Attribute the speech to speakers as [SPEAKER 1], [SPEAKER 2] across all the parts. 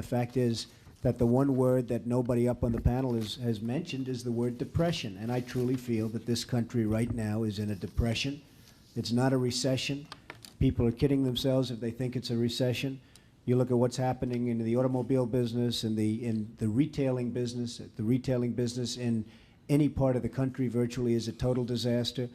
[SPEAKER 1] The fact is that the one word that nobody up on the panel has mentioned is the word depression. And I truly feel that this country right now is in a depression. It's not a recession. People are kidding themselves if they think it's a recession. You look at what's happening in the automobile business, in the retailing business. The retailing business in any part of the country virtually is a total disaster.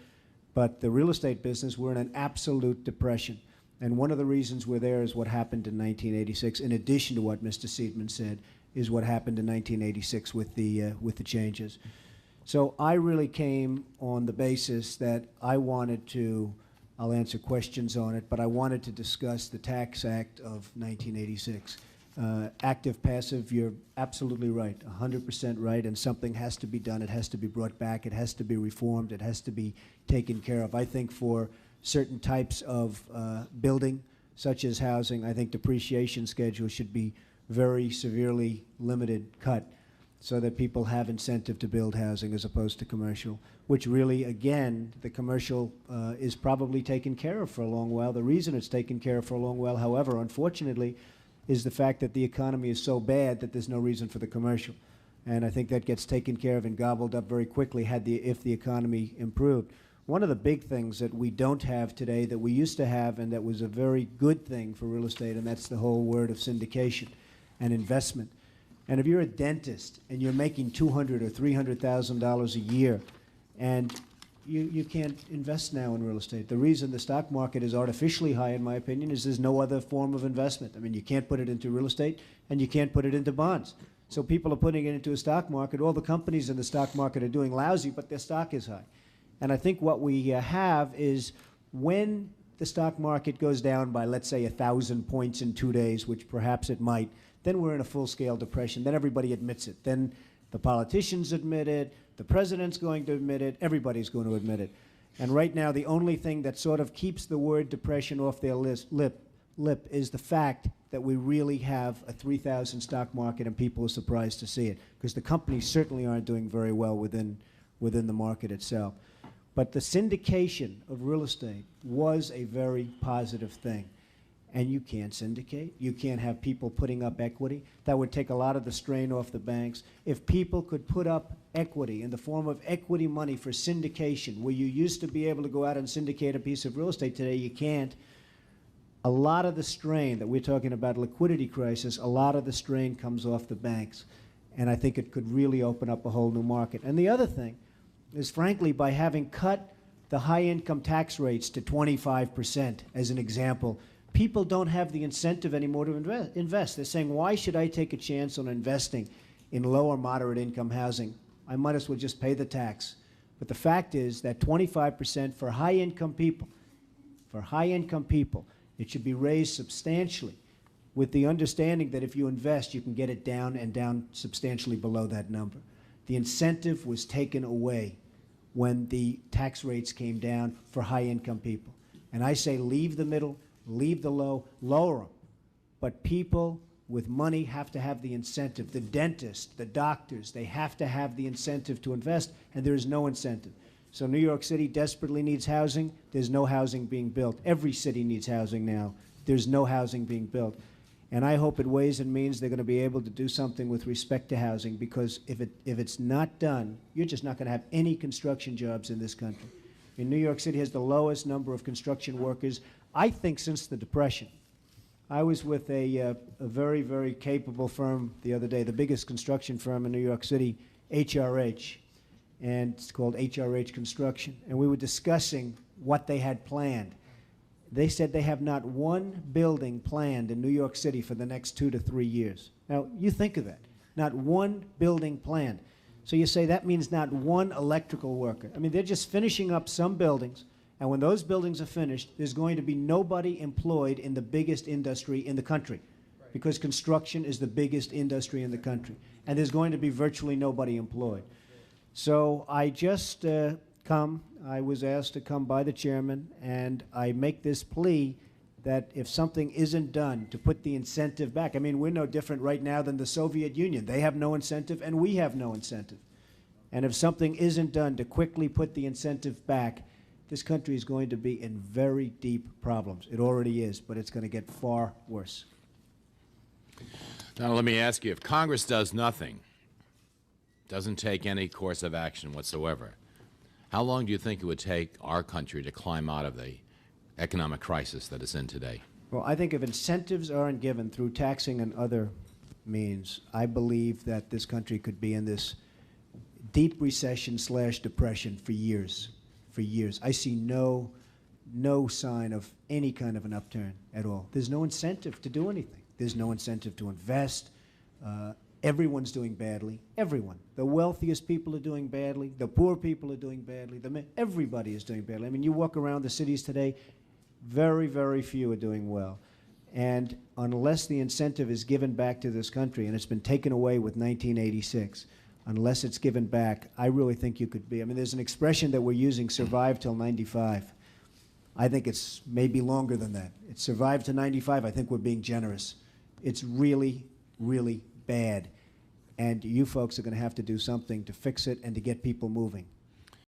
[SPEAKER 1] But the real estate business, we're in an absolute depression. And one of the reasons we're there is what happened in 1986, in addition to what Mr. Seidman said, is what happened in 1986 with the changes. So I really came on the basis that I wanted to, I'll answer questions on it, but I wanted to discuss the Tax Act of 1986. Active, passive, you're absolutely right, 100% right, and something has to be done. It has to be brought back. It has to be reformed. It has to be taken care of. I think for certain types of building, such as housing, I think depreciation schedules should be very severely limited, cut, so that people have incentive to build housing as opposed to commercial, which really, again, the commercial is probably taken care of for a long while. The reason it's taken care of for a long while, however, unfortunately, is the fact that the economy is so bad that there's no reason for the commercial. And I think that gets taken care of and gobbled up very quickly if the economy improved. One of the big things that we don't have today that we used to have, and that was a very good thing for real estate, and that's the whole word of syndication and investment. And if you're a dentist and you're making $200,000 or $300,000 a year, and you can't invest now in real estate. The reason the stock market is artificially high, in my opinion, is there's no other form of investment. I mean, you can't put it into real estate, and you can't put it into bonds. So people are putting it into a stock market. All the companies in the stock market are doing lousy, but their stock is high. And I think what we have is when the stock market goes down by, let's say, 1,000 points in 2 days, which perhaps it might, then we're in a full-scale depression. Then everybody admits it. Then the politicians admit it. The president's going to admit it. Everybody's going to admit it. And right now, the only thing that sort of keeps the word depression off their lip is the fact that we really have a 3,000 stock market, and people are surprised to see it, because the companies certainly aren't doing very well within the market itself. But the syndication of real estate was a very positive thing. And you can't syndicate. You can't have people putting up equity. That would take a lot of the strain off the banks. If people could put up equity in the form of equity money for syndication, where you used to be able to go out and syndicate a piece of real estate, today you can't. A lot of the strain that we're talking about, liquidity crisis, a lot of the strain comes off the banks. And I think it could really open up a whole new market. And the other thing is, frankly, by having cut the high-income tax rates to 25%, as an example, people don't have the incentive anymore to invest. They're saying, why should I take a chance on investing in low or moderate income housing? I might as well just pay the tax. But the fact is that 25% for high-income people, it should be raised substantially, with the understanding that if you invest, you can get it down and down substantially below that number. The incentive was taken away when the tax rates came down for high-income people. And I say leave the middle, leave the low, lower them. But people with money have to have the incentive. The dentists, the doctors, they have to have the incentive to invest, and there is no incentive. So New York City desperately needs housing. There's no housing being built. Every city needs housing now. There's no housing being built. And I hope at Ways and Means they're going to be able to do something with respect to housing, because if it's not done, you're just not going to have any construction jobs in this country. In New York City has the lowest number of construction workers, I think, since the Depression. I was with a very, very capable firm the other day, the biggest construction firm in New York City, HRH, and it's called HRH Construction. And we were discussing what they had planned. They said they have not one building planned in New York City for the next 2 to 3 years. Now, you think of that. Not one building planned. So you say that means not one electrical worker. I mean, they're just finishing up some buildings, and when those buildings are finished, there's going to be nobody employed in the biggest industry in the country, because construction is the biggest industry in the country, and there's going to be virtually nobody employed. So I just I was asked to come by the chairman, and I make this plea that if something isn't done to put the incentive back, I mean, we're no different right now than the Soviet Union. They have no incentive, and we have no incentive. And if something isn't done to quickly put the incentive back, this country is going to be in very deep problems. It already is, but it's going to get far worse.
[SPEAKER 2] Now, let me ask you, if Congress does nothing, doesn't take any course of action whatsoever, how long do you think it would take our country to climb out of the economic crisis that it's in today?
[SPEAKER 1] Well, I think if incentives aren't given through taxing and other means, I believe that this country could be in this deep recession / depression for years. For years. I see no sign of any kind of an upturn at all. There's no incentive to do anything. There's no incentive to invest. Everyone's doing badly. Everyone. The wealthiest people are doing badly. The poor people are doing badly. Everybody is doing badly. I mean, you walk around the cities today, very, very few are doing well. And unless the incentive is given back to this country, and it's been taken away with 1986, unless it's given back, I really think you could be. I mean, there's an expression that we're using, survive till 95. I think it's maybe longer than that. It's survive to 95. I think we're being generous. It's really, really bad. And you folks are going to have to do something to fix it and to get people moving.